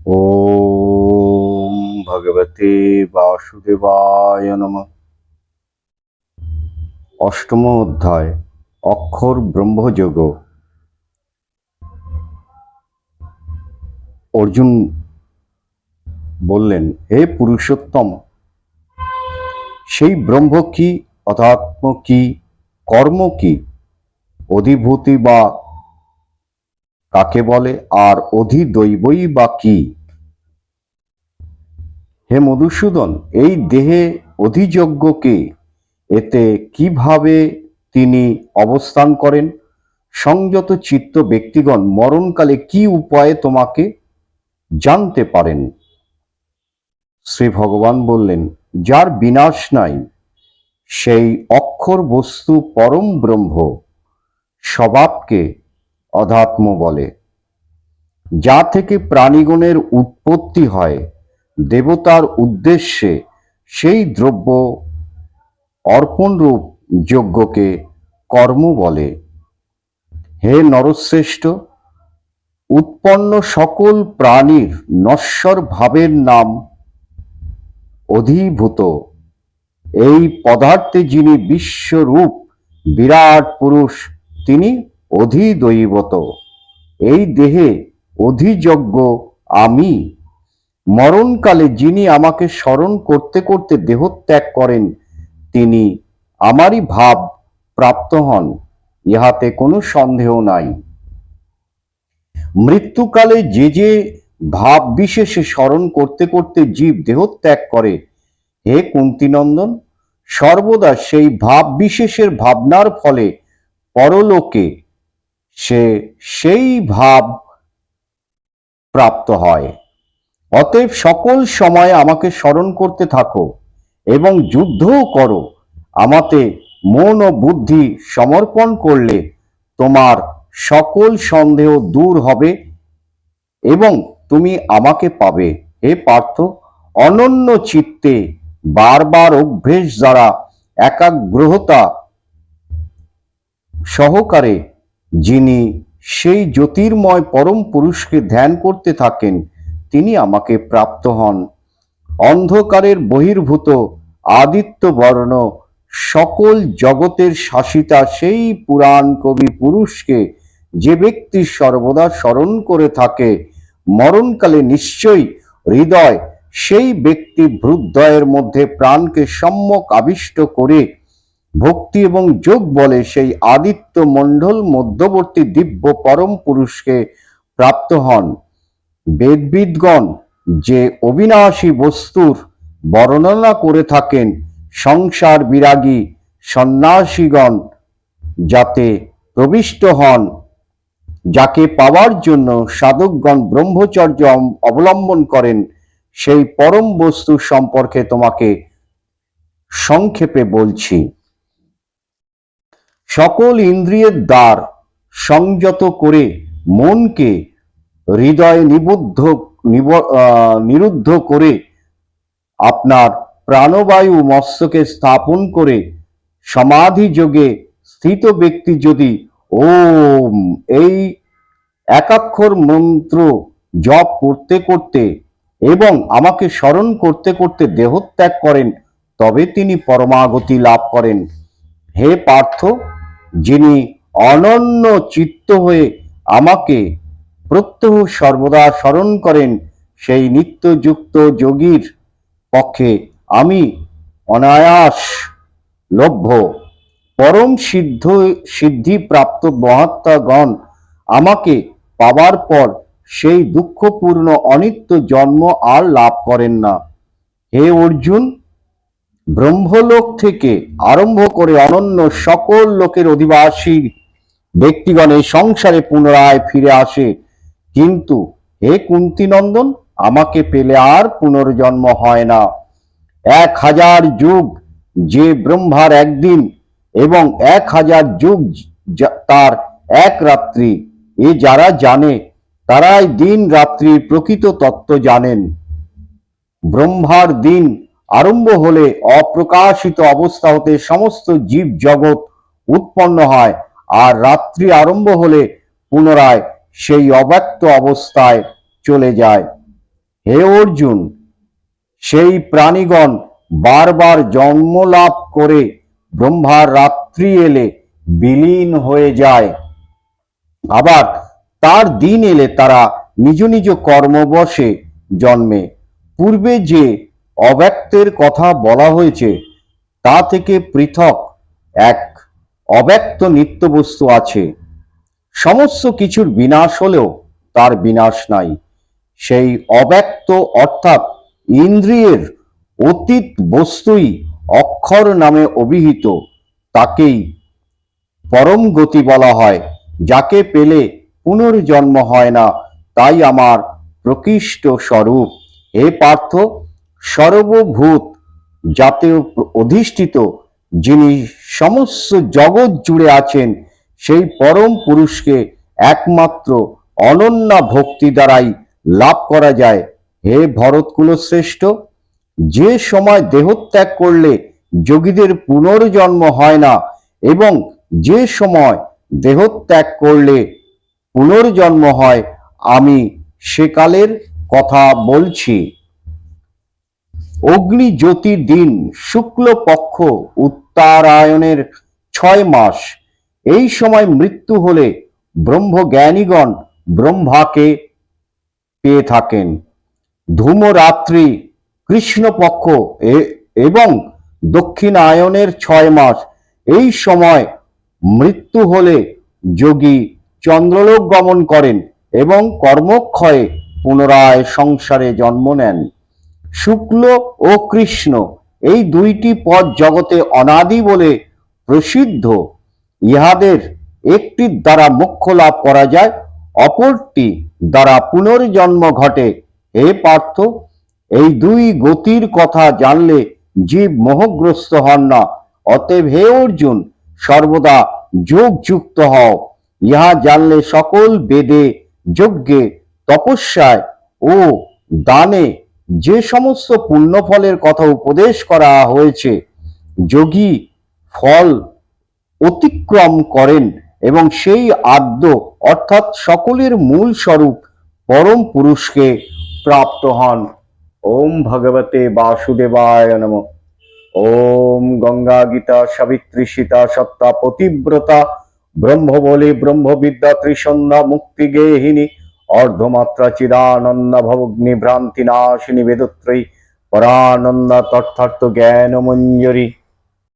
ওম ভগবতে বাসুদেবায় নমঃ। অষ্টম অধ্যায় অক্ষর ব্রহ্মযোগ। অর্জুন বললেন, হে পুরুষোত্তম, সেই ব্রহ্ম কি, অধ্যাত্ম কি, কর্ম কি, অধিভূতি বা কাকে বলে, আর অধিদৈবই বা কি? হে মধুসূদন, এই দেহে অধিযজ্ঞ কে? এতে কিভাবে তিনি অবস্থান করেন? সংযত চিত্ত ব্যক্তিগণ মরণকালে কি উপায়ে তোমাকে জানতে পারেন? শ্রী ভগবান বললেন, যার বিনাশ নাই, সেই অক্ষর বস্তু পরম ব্রহ্ম স্বভাবকে অধ্যাত্ম বলে। যা থেকে প্রাণীগণের উৎপত্তি হয়, দেবতার উদ্দেশ্যে সেই দ্রব্য অর্পণরূপ যজ্ঞকে কর্ম বলে। হে নরশ্রেষ্ঠ, উৎপন্ন সকল প্রাণীর নশ্বর ভাবের নাম অধিভূত। এই পদার্থে যিনি বিশ্বরূপ বিরাট পুরুষ, তিনি অধিদৈবত। এই দেহে অধিযজ্ঞ আমি। মরণকালে যিনি আমাকে স্মরণ করতে করতে দেহত্যাগ করেন, তিনি আমারই ভাব প্রাপ্ত হন, ইহাতে কোনো সন্দেহ নাই। মৃত্যুকালে যে যে ভাব বিশেষে স্মরণ করতে করতে জীব দেহত্যাগ করে, হে কুন্তিনন্দন, সর্বদা সেই ভাব বিশেষের ভাবনার ফলে পরলোকে সে সেই ভাব প্রাপ্ত হয়। অতএব সকল সময় আমাকে স্মরণ করতে থাকো এবং যুদ্ধও করো। আমাতে মন ও বুদ্ধি সমর্পণ করলে তোমার সকল সন্দেহ দূর হবে এবং তুমি আমাকে পাবে। হে পার্থ, অনন্য চিত্তে বারবার অভ্যেস দ্বারা একাগ্রতা সহকারে যিনি সেই জ্যোতির্ময় পরম পুরুষকে ধ্যান করতে থাকেন, তিনি আমাকে প্রাপ্ত হন। অন্ধকারের বহির্ভূত আদিত্য বর্ণ সকল জগতের শাসিতা সেই পুরাণ কবি পুরুষকে যে ব্যক্তি সর্বদা স্মরণ করে থাকে, মরণকালে নিশ্চয়ই হৃদয় সেই ব্যক্তি ভ্রুদ্বয়ের মধ্যে প্রাণকে সম্যক আবিষ্ট করে ভক্তি এবং যোগ বলে সেই আদিত্য মণ্ডল মধ্যবর্তী দিব্য পরম পুরুষকে প্রাপ্ত হন। বেদবিদগণ যে অবিনাশী বস্তুর বর্ণনা করে থাকেন, সংসার বিরাগী সন্ন্যাসীগণ যাতে প্রবিষ্ট হন, যাকে পাওয়ার জন্য সাধকগণ ব্রহ্মচর্য অবলম্বন করেন, সেই পরম বস্তু সম্পর্কে তোমাকে সংক্ষেপে বলছি। সকল ইন্দ্রিয়ের দ্বার সংযত করে মনকে হৃদয় নিরুদ্ধ করে আপনার প্রাণবায়ু মস্তকে স্থাপন করে সমাধি যোগে স্থিত ব্যক্তি যদি ওম এই একাক্ষর মন্ত্র জপ করতে করতে এবং আমাকে স্মরণ করতে করতে দেহত্যাগ করেন, তবে তিনি পরমাগতি লাভ করেন। হে পার্থ, যিনি অনন্য চিত্ত হয়ে আমাকে প্রত্যহ সর্বদা স্মরণ করেন, সেই নিত্যযুক্ত যোগীর পক্ষে আমি অনায়াস লভ্য। পরম সিদ্ধি প্রাপ্ত মহাত্মাগণ আমাকে পাবার পর সেই দুঃখপূর্ণ অনিত্য জন্ম আর লাভ করেন না। হে অর্জুন, ব্রহ্মলোক থেকে আরম্ভ করে অনন্য সকল লোকের অধিবাসী ব্যক্তিগণ এই সংসারে পুনরায় ফিরে আসে, কিন্তু হে কুন্তিনন্দন, আমাকে পেলে আর পুনর্জন্ম হয় না। 1000 যুগ যে ব্রহ্মার একদিন এবং 1000 যুগ তার এক রাত্রি, এ যারা জানে তারাই দিন রাত্রির প্রকৃত তত্ত্ব জানেন। ব্রহ্মার দিন আরম্ভ হলে অপ্রকাশিত অবস্থা হতে সমস্ত জীব জগৎ উৎপন্ন হয়, আর রাত্রি আরম্ভ হলে পুনরায় সেই অব্যক্ত অবস্থায় চলে যায়। হে অর্জুন, সেই প্রাণীগণ বারবার জন্ম লাভ করে ব্রহ্মার রাত্রি এলে বিলীন হয়ে যায়, আবার তার দিন এলে তারা নিজ নিজ কর্মবশে জন্মে। পূর্বে যে অব্যক্তের কথা বলা হয়েছে তা থেকে পৃথক এক অব্যক্ত নিত্যবস্তু আছে। সমস্ত কিছুর বিনাশ হলেও তার বিনাশ নাই। সেই অব্যক্ত অর্থাৎ ইন্দ্রিয়ের অতীত বস্তুই অক্ষর নামে অভিহিত, তাকেই পরম গতি বলা হয়, যাকে পেলে পুনর্জন্ম হয় না, তাই আমার প্রকৃষ্ট স্বরূপ। হে পার্থ, সর্বভূত যাতে অধিষ্ঠিত, যিনি সমস্ত জগৎ জুড়ে আছেন, সেই পরম পুরুষকে একমাত্র অনন্যা ভক্তি দ্বারাই লাভ করা যায়। হে ভরতকুল শ্রেষ্ঠ, যে সময় দেহত্যাগ করলে যোগীদের পুনর্জন্ম হয় না এবং যে সময় দেহত্যাগ করলে পুনর্জন্ম হয়, আমি সেকালের কথা বলছি। অগ্নি জ্যোতির দিন শুক্লপক্ষ উত্তরায়ণের 6 মাস। এই সময় মৃত্যু হলে ব্রহ্মজ্ঞানীগণ ব্রহ্মাকে পেয়ে থাকেন। ধূমরাত্রি কৃষ্ণপক্ষ এবং দক্ষিণায়নের 6 মাস। এই সময় মৃত্যু হলে যোগী চন্দ্রলোক গমন করেন এবং কর্মক্ষয়ে পুনরায় সংসারে জন্ম নেন। শুক্ল ও কৃষ্ণ এই দুইটি পদ জগতে অনাদি বলে প্রসিদ্ধ। ইহাদের একটির দ্বারা মোক্ষ লাভ করা যায়, অপরটি দ্বারা পুনর্জন্ম ঘটে। হে পার্থ, এই দুই গতির কথা জানলে জীব মোহগ্রস্ত হন না। অতএব হে অর্জুন, সর্বদা যোগযুক্ত হও। ইহা জানলে সকল বেদে, যজ্ঞে, তপস্যায় ও দানে যে সমস্ত পুণ্যফলের কথা উপদেশ করা হয়েছে, যোগী ফল অতিক্রম করেন এবং সেই আদ্য অর্থাৎ সকলের মূল স্বরূপ পরম পুরুষকে প্রাপ্ত হন। ওম ভগবতে বাসুদেবায় নমঃ। ওম গঙ্গা গীতা সাবিত্রী সীতা সত্তা পতিব্রতা ব্রহ্মবলী ব্রহ্মবিদ্যা ত্রিসন্ধ্যা মুক্তি গেহিনী অর্ধমাত্রা চিদানন্দ ভবগ্নি ভ্রান্তি নাশিনী বেদত্রয়ী পরানন্দ তথার্থ জ্ঞান মঞ্জরি।